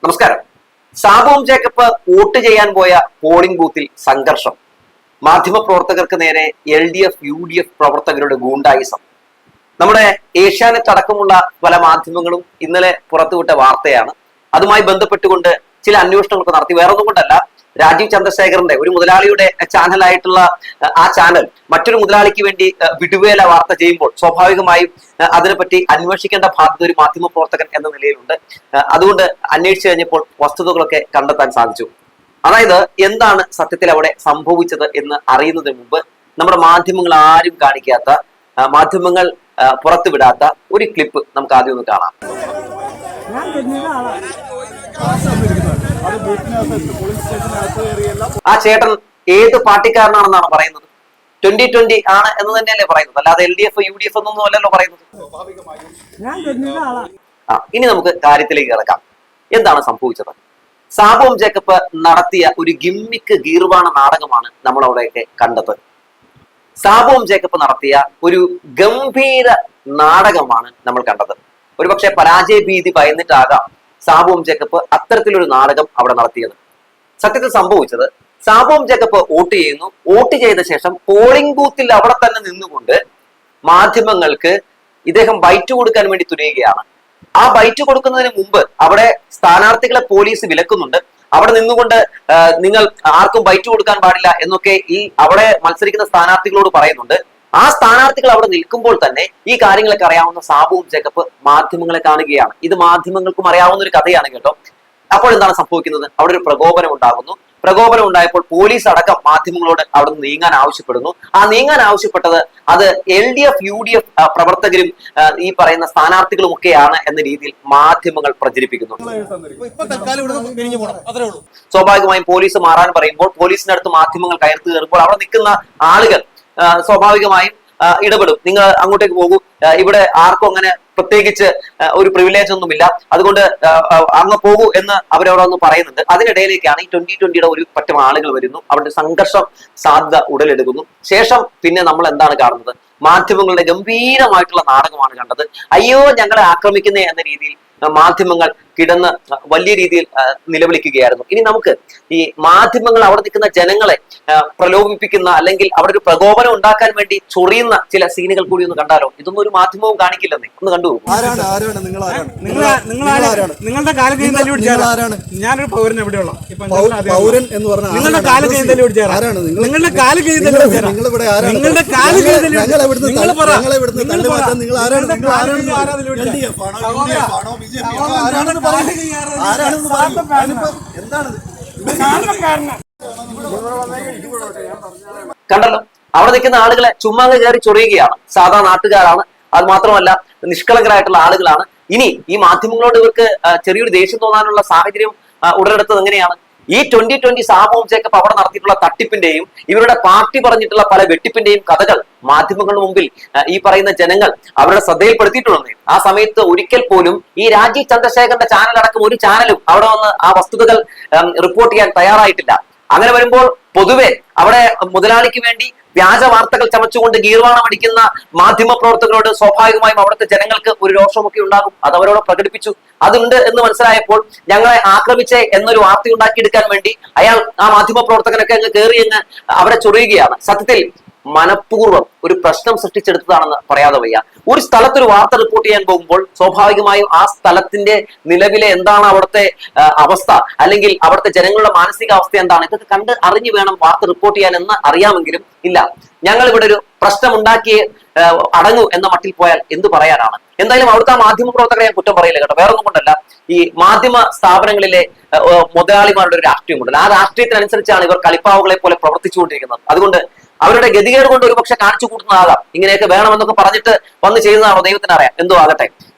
നമസ്കാരം. സാബുവും Jacob vote ചെയ്യാൻ പോയ പോളിംഗ് ബൂത്തിൽ സംഘർഷം. മാധ്യമപ്രവർത്തകർക്ക് നേരെ LDF UDF പ്രവർത്തകരുടെ ഗൂണ്ടായിസം. നമ്മുടെ ഏഷ്യാനെറ്റ് അടക്കമുള്ള പല മാധ്യമങ്ങളും ഇന്നലെ പുറത്തുവിട്ട വാർത്തയാണ്. അതുമായി ബന്ധപ്പെട്ടുകൊണ്ട് ചില അന്വേഷണങ്ങളൊക്കെ നടത്തി. വേറൊന്നും കൊണ്ടല്ല, രാജീവ് ചന്ദ്രശേഖറിന്റെ ഒരു മുതലാളിയുടെ ചാനലായിട്ടുള്ള ആ ചാനൽ മറ്റൊരു മുതലാളിക്ക് വേണ്ടി വിടുവേല വാർത്ത ചെയ്യുമ്പോൾ സ്വാഭാവികമായും അതിനെപ്പറ്റി അന്വേഷിക്കേണ്ട ബാധ്യത ഒരു മാധ്യമ പ്രവർത്തകൻ എന്ന നിലയിലുണ്ട്. അതുകൊണ്ട് അന്വേഷിച്ചു കഴിഞ്ഞപ്പോൾ വസ്തുതകളൊക്കെ കണ്ടെത്താൻ സാധിച്ചു. അതായത് എന്താണ് സത്യത്തിൽ അവിടെ സംഭവിച്ചത് എന്ന് അറിയുന്നതിന് മുമ്പ് നമ്മുടെ മാധ്യമങ്ങൾ ആരും കാണിക്കാത്ത, മാധ്യമങ്ങൾ പുറത്തുവിടാത്ത ഒരു ക്ലിപ്പ് നമുക്ക് ആദ്യം ഒന്ന് കാണാം. ആ ചേട്ടൻ ഏത് പാർട്ടിക്കാരനാണെന്നാണ് പറയുന്നത്? 2020 ആണ് എന്ന് തന്നെയല്ലേ പറയുന്നത്, അല്ലാതെ LDF UDF എന്നൊന്നും അല്ലല്ലോ പറയുന്നത്. ഇനി നമുക്ക് കാര്യത്തിലേക്ക് കിടക്കാം. എന്താണ് സംഭവിച്ചത്? സാബുവും ജേക്കബ് നടത്തിയ ഒരു ഗിമ്മിക്ക് ഗീർവാണ നാടകമാണ് നമ്മൾ അവിടെയൊക്കെ കണ്ടത്. സാബുവും ജേക്കബ് നടത്തിയ ഒരു ഗംഭീര നാടകമാണ് നമ്മൾ കണ്ടത്. ഒരുപക്ഷെ പരാജയ ഭീതി ഭയന്നിട്ടാകാം സാബുവും ജേക്കബ് അത്തരത്തിലൊരു നാടകം അവിടെ നടത്തിയത്. സത്യത്തിൽ സംഭവിച്ചത്, സാബുവും ജേക്കബ് വോട്ട് ചെയ്യുന്നു. വോട്ട് ചെയ്ത ശേഷം പോളിംഗ് ബൂത്തിൽ അവിടെ തന്നെ നിന്നുകൊണ്ട് മാധ്യമങ്ങൾക്ക് ഇദ്ദേഹം ബൈറ്റ് കൊടുക്കാൻ വേണ്ടി തുനിയുകയാണ്. ആ ബൈറ്റ് കൊടുക്കുന്നതിന് മുമ്പ് അവിടെ സ്ഥാനാർത്ഥികളെ പോലീസ് വിലക്കുന്നുണ്ട്. അവിടെ നിന്നുകൊണ്ട് നിങ്ങൾ ആർക്കും ബൈറ്റ് കൊടുക്കാൻ പാടില്ല എന്നൊക്കെ ഈ അവിടെ മത്സരിക്കുന്ന സ്ഥാനാർത്ഥികളോട് പറയുന്നുണ്ട്. ആ സ്ഥാനാർത്ഥികൾ അവിടെ നിൽക്കുമ്പോൾ തന്നെ ഈ കാര്യങ്ങളൊക്കെ അറിയാവുന്ന സാബുവും ജേക്കബ് മാധ്യമങ്ങളെ കാണുകയാണ്. ഇത് മാധ്യമങ്ങൾക്കും അറിയാവുന്ന ഒരു കഥയാണ് കേട്ടോ. അപ്പോൾ എന്താണ് സംഭവിക്കുന്നത്? അവിടെ ഒരു പ്രകോപനം ഉണ്ടാകുന്നു. പ്രകോപനം ഉണ്ടായപ്പോൾ പോലീസ് അടക്കം മാധ്യമങ്ങളോട് അവിടെ നിന്ന് നീങ്ങാൻ ആവശ്യപ്പെടുന്നു. ആ നീങ്ങാൻ ആവശ്യപ്പെട്ടത് അത് LDF UDF പ്രവർത്തകരും ഈ പറയുന്ന സ്ഥാനാർത്ഥികളും ഒക്കെയാണ് എന്ന രീതിയിൽ മാധ്യമങ്ങൾ പ്രചരിപ്പിക്കുന്നു. സ്വാഭാവികമായും പോലീസ് മാറാൻ പറയുമ്പോൾ പോലീസിന്റെ അടുത്ത് മാധ്യമങ്ങൾ കയർത്തു കയറുമ്പോൾ അവിടെ നിൽക്കുന്ന ആളുകൾ സ്വാഭാവികമായും ഇടപെടും. നിങ്ങൾ അങ്ങോട്ടേക്ക് പോകൂ, ഇവിടെ ആർക്കും അങ്ങനെ പ്രത്യേകിച്ച് ഒരു പ്രിവിലേജ് ഒന്നുമില്ല, അതുകൊണ്ട് അങ്ങ് പോകൂ എന്ന് അവരവിടെ ഒന്ന് പറയുന്നുണ്ട്. അതിനിടയിലേക്കാണ് ഈ 2020 ഒരു പറ്റം ആളുകൾ വരുന്നു. അവിടെ സംഘർഷം സാധ്യത ഉടലെടുക്കുന്നു. ശേഷം പിന്നെ നമ്മൾ എന്താണ് കാണുന്നത്? മാധ്യമങ്ങളുടെ ഗംഭീരമായിട്ടുള്ള നാടകമാണ് കണ്ടത്. അയ്യോ ഞങ്ങളെ ആക്രമിക്കുന്നേ എന്ന രീതിയിൽ മാധ്യമങ്ങൾ കിടന്ന് വലിയ രീതിയിൽ നിലവിളിക്കുകയായിരുന്നു. ഇനി നമുക്ക് ഈ മാധ്യമങ്ങൾ അവിടെ നിൽക്കുന്ന ജനങ്ങളെ പ്രലോഭിപ്പിക്കുന്ന, അല്ലെങ്കിൽ അവിടെ ഒരു പ്രകോപനം ഉണ്ടാക്കാൻ വേണ്ടി ചൊറിയുന്ന ചില സീനുകൾ കൂടി ഒന്ന് കണ്ടാലോ? ഇതൊന്നും ഒരു മാധ്യമവും കാണിക്കില്ലെന്നേ. ഒന്ന് കണ്ടു. നിങ്ങളുടെ കാലം ഞാനൊരു പൗരൻ എവിടെയുള്ള പൗരൻ എന്ന് പറഞ്ഞാൽ നിങ്ങളുടെ കാലം നിങ്ങളുടെ കാലം നിങ്ങളുടെ കണ്ടല്ലോ, അവിടെ നിൽക്കുന്ന ആളുകളെ ചുമ്മാ കയറി ചൊറിയുകയാണ്. സാധാ നാട്ടുകാരാണ്, അത് മാത്രമല്ല നിഷ്കളങ്കരായിട്ടുള്ള ആളുകളാണ്. ഇനി ഈ മാധ്യമങ്ങളോട് ഇവർക്ക് ചെറിയൊരു ദേഷ്യം തോന്നാനുള്ള സാഹചര്യം ഉടലെടുത്തത് എങ്ങനെയാണ്? ഈ 2020 സാബുവും ജേക്കബ് അവിടെ നടത്തിയിട്ടുള്ള തട്ടിപ്പിന്റെയും ഇവരുടെ പാർട്ടി പറഞ്ഞിട്ടുള്ള പല വെട്ടിപ്പിന്റെയും കഥകൾ മാധ്യമങ്ങളുടെ മുമ്പിൽ ഈ പറയുന്ന ജനങ്ങൾ അവരുടെ ശ്രദ്ധയിൽപ്പെടുത്തിയിട്ടുണ്ടെന്ന്. ആ സമയത്ത് ഒരിക്കൽ പോലും ഈ രാജീവ് ചന്ദ്രശേഖറിന്റെ ചാനൽ അടക്കം ഒരു ചാനലും അവിടെ വന്ന് ആ വസ്തുതകൾ റിപ്പോർട്ട് ചെയ്യാൻ തയ്യാറായിട്ടില്ല. അങ്ങനെ വരുമ്പോൾ പൊതുവെ അവിടെ മുതലാളിക്ക് വേണ്ടി വ്യാജ വാർത്തകൾ ചമച്ചുകൊണ്ട് ഗീർവാണം അടിക്കുന്ന മാധ്യമ പ്രവർത്തകരോട് സ്വാഭാവികമായും അവിടുത്തെ ജനങ്ങൾക്ക് ഒരു രോഷമൊക്കെ ഉണ്ടാകും. അത് അവരോട് പ്രകടിപ്പിച്ചു. അതുണ്ട് എന്ന് മനസ്സിലായപ്പോൾ ഞങ്ങളെ ആക്രമിച്ചേ എന്നൊരു വാർത്ത ഉണ്ടാക്കിയെടുക്കാൻ വേണ്ടി അയാൾ ആ മാധ്യമ പ്രവർത്തകനൊക്കെ അങ്ങ് കയറി അങ്ങ് അവരെ ചൊറിയുകയാണ്. സത്യത്തിൽ മനഃപൂർവ്വം ഒരു പ്രശ്നം സൃഷ്ടിച്ചെടുത്തതാണെന്ന് പറയാതെ വയ്യ. ഒരു സ്ഥലത്തൊരു വാർത്ത റിപ്പോർട്ട് ചെയ്യാൻ പോകുമ്പോൾ സ്വാഭാവികമായും ആ സ്ഥലത്തിന്റെ നിലവിലെ എന്താണ് അവിടുത്തെ അവസ്ഥ, അല്ലെങ്കിൽ അവിടുത്തെ ജനങ്ങളുടെ മാനസികാവസ്ഥ എന്താണ്, ഇതൊക്കെ കണ്ട് അറിഞ്ഞു വേണം വാർത്ത റിപ്പോർട്ട് ചെയ്യാൻ എന്ന് അറിയാമെങ്കിലും ഇല്ല, ഞങ്ങൾ ഇവിടെ ഒരു പ്രശ്നം ഉണ്ടാക്കി അടങ്ങൂ എന്ന മട്ടിൽ പോയാൽ എന്ത് പറയാനാണ്? എന്തായാലും അവിടുത്തെ മാധ്യമ പ്രവർത്തകരെ ഞാൻ കുറ്റം പറയില്ല കേട്ടോ. വേറൊന്നും കൊണ്ടല്ല, ഈ മാധ്യമ സ്ഥാപനങ്ങളിലെ മുതലാളിമാരുടെ ഒരു രാഷ്ട്രീയമുണ്ടല്ലോ, ആ രാഷ്ട്രീയത്തിനനുസരിച്ചാണ് ഇവർ കളിപ്പാവുകളെ പോലെ പ്രവർത്തിച്ചുകൊണ്ടിരിക്കുന്നത്. അതുകൊണ്ട് അവരുടെ ഗതികേട് കൊണ്ട് ഒരുപക്ഷെ കാണിച്ചു കൂട്ടുന്നതാകാം. ഇങ്ങനെയൊക്കെ വേണമെന്നൊക്കെ പറഞ്ഞിട്ട് വന്ന് ചെയ്യുന്നതാണോ ദൈവത്തിന് അറിയാം. എന്തോ ആകട്ടെ.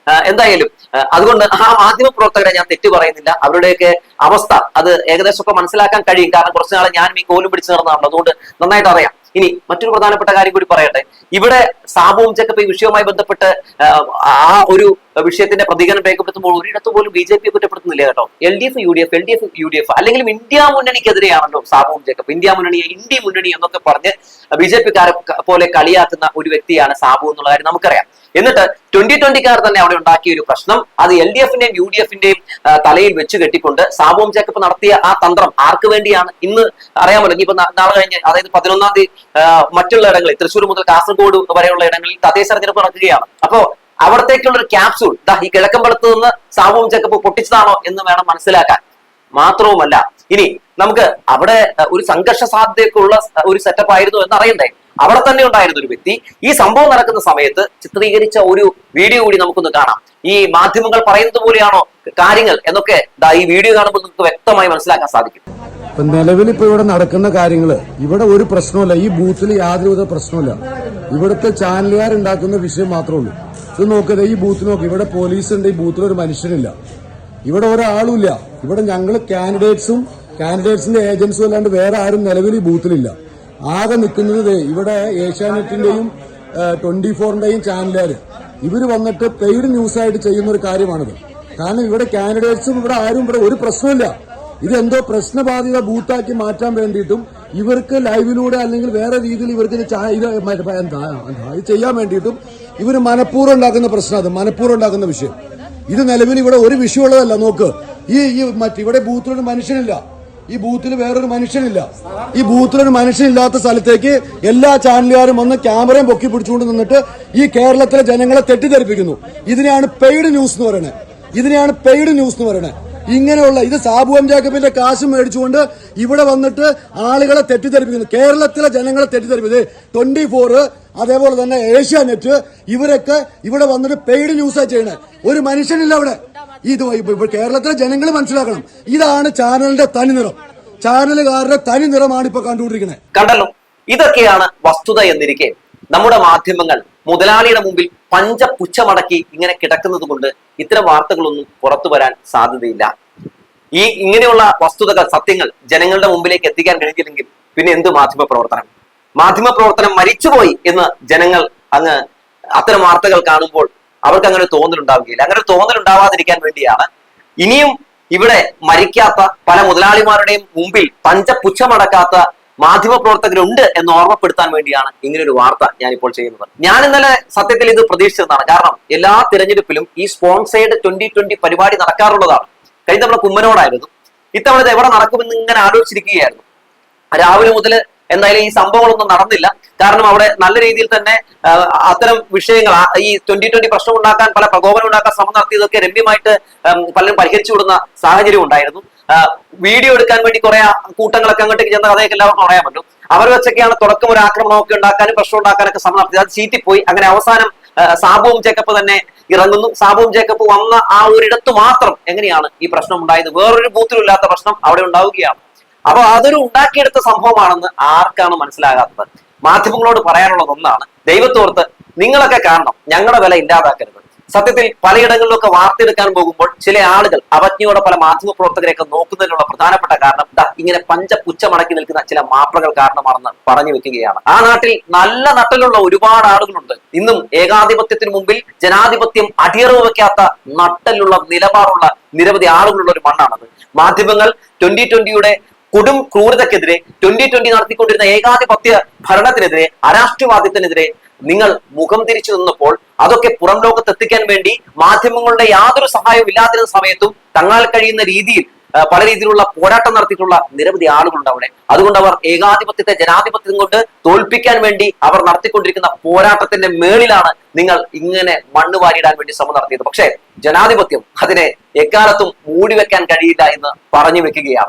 എന്തായാലും അതുകൊണ്ട് ആ മാധ്യമ പ്രവർത്തകരെ ഞാൻ തെറ്റു പറയുന്നില്ല. അവരുടെയൊക്കെ അവസ്ഥ അത് ഏകദേശമൊക്കെ മനസ്സിലാക്കാൻ കഴിയും. കാരണം കുറച്ചു നാളെ ഞാനും ഈ കോലും പിടിച്ചു നടന്നതാണ്, അതുകൊണ്ട് നന്നായിട്ട് അറിയാം. ഇനി മറ്റൊരു പ്രധാനപ്പെട്ട കാര്യം കൂടി പറയട്ടെ. ഇവിടെ സാബുവും ജേക്കബ് ഈ വിഷയവുമായി ബന്ധപ്പെട്ട് ആ ഒരു വിഷയത്തിന്റെ പ്രതികരണം രേഖപ്പെടുത്തുമ്പോൾ ഒരിടത്ത് പോലും BJP കുറ്റപ്പെടുത്തുന്നില്ല കേട്ടോ. LDF UDF അല്ലെങ്കിലും ഇന്ത്യ മുന്നണിക്കെതിരെയാണല്ലോ സാബുവും ജേക്കബ്. ഇന്ത്യ മുന്നണി എന്നൊക്കെ പറഞ്ഞ് BJP ക്കാരെ പോലെ കളിയാക്കുന്ന ഒരു വ്യക്തിയാണ് സാബു എന്നുള്ള കാര്യം നമുക്കറിയാം. എന്നിട്ട് 2020-കാർ തന്നെ അവിടെ ഉണ്ടാക്കിയ ഒരു പ്രശ്നം, അത് LDF-ന്റെയും UDF-ന്റെയും തലയിൽ വെച്ച് കെട്ടിക്കൊണ്ട് സാബു ജേക്കബ് നടത്തിയ ആ തന്ത്രം ആർക്ക് വേണ്ടിയാണ് ഇന്ന് അറിയാമല്ലോ. ഇനിയിപ്പോ നാളെ കഴിഞ്ഞ്, അതായത് 11-ാം തീയതി മറ്റുള്ള ഇടങ്ങളിൽ, തൃശ്ശൂർ മുതൽ കാസർഗോഡ് വരെയുള്ള ഇടങ്ങളിൽ തദ്ദേശ തെരഞ്ഞെടുപ്പ് നടക്കുകയാണ്. അപ്പോ അവിടത്തേക്കുള്ള ഒരു ക്യാപ്സൂൾ ഈ കിഴക്കമ്പലത്ത് നിന്ന് സാബു ജേക്കബ് പൊട്ടിച്ചതാണോ എന്ന് വേണം മനസ്സിലാക്കാൻ. മാത്രവുമല്ല, ഇനി നമുക്ക് അവിടെ ഒരു സംഘർഷ സാധ്യതയ്ക്കുള്ള ഒരു സെറ്റപ്പ് ആയിരുന്നു എന്ന് അറിയണ്ടേ. അവിടെ തന്നെ ഉണ്ടായിരുന്ന ഒരു വ്യക്തി ഈ സംഭവം നടക്കുന്ന സമയത്ത് ചിത്രീകരിച്ച ഒരു വീഡിയോ കൂടി നമുക്കൊന്ന് കാണാം. ഈ മാധ്യമങ്ങൾ പറയുന്നത് പോലെയാണോ കാര്യങ്ങൾ എന്നൊക്കെ ഈ വീഡിയോ കാണുമ്പോൾ നമുക്ക് വ്യക്തമായി മനസ്സിലാക്കാൻ സാധിക്കും. നിലവിൽ ഇപ്പൊ ഇവിടെ നടക്കുന്ന കാര്യങ്ങള്, ഇവിടെ ഒരു പ്രശ്നമല്ല, ഈ ബൂത്തിൽ യാതൊരുവിധ പ്രശ്നമില്ല. ഇവിടുത്തെ ചാനലുകാരുണ്ടാക്കുന്ന വിഷയം മാത്രമേ ഉള്ളൂ. ഇത് നോക്കുക, ഈ ബൂത്ത് നോക്കി, ഇവിടെ പോലീസ് ഉണ്ട്, ഈ ബൂത്തിൽ ഒരു മനുഷ്യനില്ല, ഇവിടെ ഒരാളുമില്ല. ഇവിടെ ഞങ്ങൾ കാൻഡിഡേറ്റ്സിന്റെ ഏജൻസും അല്ലാണ്ട് വേറെ ആരും നിലവിൽ ഈ ബൂത്തിലില്ല. ആകെ നിൽക്കുന്നത് ഇവിടെ ഏഷ്യാനെറ്റിന്റെയും 24-ന്റെയും ചാനലുകാര്, ഇവര് വന്നിട്ട് പെയ്ഡ് ന്യൂസായിട്ട് ചെയ്യുന്ന ഒരു കാര്യമാണിത്. കാരണം ഇവിടെ കാൻഡിഡേറ്റ്സും ഇവിടെ ആരും ഇവിടെ ഒരു പ്രശ്നമില്ല. ഇതെന്തോ പ്രശ്നബാധിത ബൂത്താക്കി മാറ്റാൻ വേണ്ടിയിട്ടും ഇവർക്ക് ലൈവിലൂടെ അല്ലെങ്കിൽ വേറെ രീതിയിൽ ഇവർക്ക് ഇത് ചെയ്യാൻ വേണ്ടിയിട്ടും ഇവര് മനഃപൂർവ്വം ഉണ്ടാക്കുന്ന പ്രശ്നം, അത് മനഃപൂർവ്വം ഉണ്ടാക്കുന്ന വിഷയം. ഇത് നിലവിൽ ഇവിടെ ഒരു വിഷയമുള്ളതല്ല. നോക്ക്, ഇവിടെ ബൂത്തിലൊരു മനുഷ്യനില്ല, ഈ ബൂത്തിൽ വേറൊരു മനുഷ്യനില്ല. ഈ ബൂത്തിലൊരു മനുഷ്യനില്ലാത്ത സ്ഥലത്തേക്ക് എല്ലാ ചാനലുകാരും വന്ന് ക്യാമറയും പൊക്കി പിടിച്ചുകൊണ്ട് നിന്നിട്ട് ഈ കേരളത്തിലെ ജനങ്ങളെ തെറ്റിദ്ധരിപ്പിക്കുന്നു. ഇതിനെയാണ് പെയ്ഡ് ന്യൂസ് എന്ന് പറയുന്നത്. ഇങ്ങനെയുള്ള ഇത് സാബു ജേക്കബിന്റെ കാശ് മേടിച്ചുകൊണ്ട് ഇവിടെ വന്നിട്ട് ആളുകളെ തെറ്റിദ്ധരിപ്പിക്കുന്നു, കേരളത്തിലെ ജനങ്ങളെ തെറ്റിദ്ധരിപ്പിക്കുന്നത്. 24, അതേപോലെ തന്നെ ഏഷ്യാനെറ്റ്, ഇവരൊക്കെ ഇവിടെ വന്നിട്ട് പെയ്ഡ് ന്യൂസാണ് ചെയ്യണേ. ഒരു മനുഷ്യനില്ല അവിടെ. ഇത് കേരളത്തിലെ ജനങ്ങൾ മനസ്സിലാക്കണം, ഇതാണ് ചാനലിന്റെ തനിനിറം. ചാനലുകാരുടെ തനിനിറമാണ് ഇപ്പൊ കണ്ടുകൊണ്ടിരിക്കുന്നത്. കണ്ടല്ലോ, ഇതൊക്കെയാണ് വസ്തുത എന്നിരിക്കെ നമ്മുടെ മാധ്യമങ്ങൾ മുതലാളിയുടെ മുമ്പിൽ പഞ്ചപുച്ഛമടക്കി ഇങ്ങനെ കിടക്കുന്നത് കൊണ്ട് ഇത്തരം വാർത്തകളൊന്നും പുറത്തു വരാൻ സാധ്യതയില്ല. ഇങ്ങനെയുള്ള വസ്തുതകൾ, സത്യങ്ങൾ ജനങ്ങളുടെ മുമ്പിലേക്ക് എത്തിക്കാൻ കഴിഞ്ഞില്ലെങ്കിൽ പിന്നെ എന്ത് മാധ്യമപ്രവർത്തനം മരിച്ചുപോയി എന്ന് ജനങ്ങൾ അങ്ങ് അത്തരം വാർത്തകൾ കാണുമ്പോൾ അവർക്ക് അങ്ങനെ തോന്നലുണ്ടാവുകയില്ല. അങ്ങനെ തോന്നലുണ്ടാവാതിരിക്കാൻ വേണ്ടിയാണ് ഇനിയും ഇവിടെ മരിക്കാത്ത പല മുതലാളിമാരുടെയും മുമ്പിൽ പഞ്ചപുച്ഛമടക്കാത്ത മാധ്യമപ്രവർത്തകരുണ്ട് എന്ന് ഓർമ്മപ്പെടുത്താൻ വേണ്ടിയാണ് ഇങ്ങനൊരു വാർത്ത ഞാനിപ്പോൾ ചെയ്യുന്നത്. ഞാൻ ഇന്നലെ സത്യത്തിൽ ഇത് പ്രതീക്ഷിച്ചതാണ്. കാരണം എല്ലാ തിരഞ്ഞെടുപ്പിലും ഈ സ്പോൺസേഡ് 2020 പരിപാടി നടക്കാറുള്ളതാണ്. കഴിഞ്ഞ തവണ കുമ്മനോടായിരുന്നു, ഇത്തവണ ഇത് എവിടെ നടക്കുമെന്ന് ഇങ്ങനെ ആലോചിച്ചിരിക്കുകയായിരുന്നു. രാവിലെ മുതൽ എന്തായാലും ഈ സംഭവങ്ങളൊന്നും നടന്നില്ല. കാരണം അവിടെ നല്ല രീതിയിൽ തന്നെ അത്തരം വിഷയങ്ങൾ, ഈ 2020 പ്രശ്നം ഉണ്ടാക്കാൻ, പല പ്രകോപനം ഉണ്ടാക്കാൻ ശ്രമം നടത്തിയതൊക്കെ രമ്യമായിട്ട് പലരും പരിഹരിച്ചു വിടുന്ന സാഹചര്യം ഉണ്ടായിരുന്നു. വീഡിയോ എടുക്കാൻ വേണ്ടി കുറെ കൂട്ടങ്ങളൊക്കെ അങ്ങോട്ടേക്ക് ചെന്ന കഥയൊക്കെ എല്ലാവർക്കും അറിയാൻ പറ്റും. അവർ വെച്ചൊക്കെയാണ് തുടക്കം ഒരു ആക്രമണമൊക്കെ ഉണ്ടാക്കാനും പ്രശ്നം ഉണ്ടാക്കാനൊക്കെ ശ്രമം നടത്തിയത്. അത് ചീറ്റിപ്പോയി. അങ്ങനെ അവസാനം സാബു ജേക്കബ് തന്നെ ഇറങ്ങുന്നു. സാബു ജേക്കബ് വന്ന ആ ഒരിടത്ത് മാത്രം എങ്ങനെയാണ് ഈ പ്രശ്നം ഉണ്ടായത്? വേറൊരു ബൂത്തിലും ഇല്ലാത്ത പ്രശ്നം അവിടെ ഉണ്ടാവുകയാണ്. അപ്പൊ അതൊരു ഉണ്ടാക്കിയെടുത്ത സംഭവമാണെന്ന് ആർക്കാണ് മനസ്സിലാകാത്തത്? മാധ്യമങ്ങളോട് പറയാനുള്ളത് ഒന്നാണ്, ദൈവത്തോർത്ത് നിങ്ങളൊക്കെ കാരണം ഞങ്ങളുടെ വില ഇല്ലാതാക്കരുത്. സത്യത്തിൽ പലയിടങ്ങളിലൊക്കെ വാർത്തെടുക്കാൻ പോകുമ്പോൾ ചില ആളുകൾ അവജ്ഞയോടെ പല മാധ്യമപ്രവർത്തകരെയൊക്കെ നോക്കുന്നതിനുള്ള പ്രധാനപ്പെട്ട കാരണം ഇങ്ങനെ പഞ്ചപുച്ഛമടക്കി നിൽക്കുന്ന ചില മാപ്രകൾ കാരണമാണെന്ന് പറഞ്ഞു വെക്കുകയാണ്. ആ നാട്ടിൽ നല്ല നട്ടലുള്ള ഒരുപാട് ആളുകളുണ്ട്. ഇന്നും ഏകാധിപത്യത്തിന് മുമ്പിൽ ജനാധിപത്യം അടിയറവ് വെക്കാത്ത നട്ടലുള്ള നിലപാടുള്ള നിരവധി ആളുകളുള്ള ഒരു മണ്ണാണത്. മാധ്യമങ്ങൾ 2020-യുടെ കൊടും ക്രൂരതയ്ക്കെതിരെ, 2020 നടത്തിക്കൊണ്ടിരുന്ന ഏകാധിപത്യ ഭരണത്തിനെതിരെ, അരാഷ്ട്രീയവാദത്തിനെതിരെ നിങ്ങൾ മുഖം തിരിച്ചു നിന്നപ്പോൾ അതൊക്കെ പുറം ലോകത്ത് എത്തിക്കാൻ വേണ്ടി മാധ്യമങ്ങളുടെ യാതൊരു സഹായവും ഇല്ലാതിരുന്ന സമയത്തും തങ്ങളാൽ കഴിയുന്ന രീതിയിൽ പല രീതിയിലുള്ള പോരാട്ടം നടത്തിയിട്ടുള്ള നിരവധി ആളുകളുണ്ട് അവിടെ. അതുകൊണ്ട് അവർ ഏകാധിപത്യത്തെ ജനാധിപത്യം കൊണ്ട് തോൽപ്പിക്കാൻ വേണ്ടി അവർ നടത്തിക്കൊണ്ടിരിക്കുന്ന പോരാട്ടത്തിന്റെ മേളിലാണ് നിങ്ങൾ ഇങ്ങനെ മണ്ണ് വാരിയിടാൻ വേണ്ടി ശ്രമം നടത്തിയത്. പക്ഷേ ജനാധിപത്യം അതിനെ എക്കാലത്തും മൂടിവെക്കാൻ കഴിയില്ല എന്ന് പറഞ്ഞു വെക്കുകയാണ്.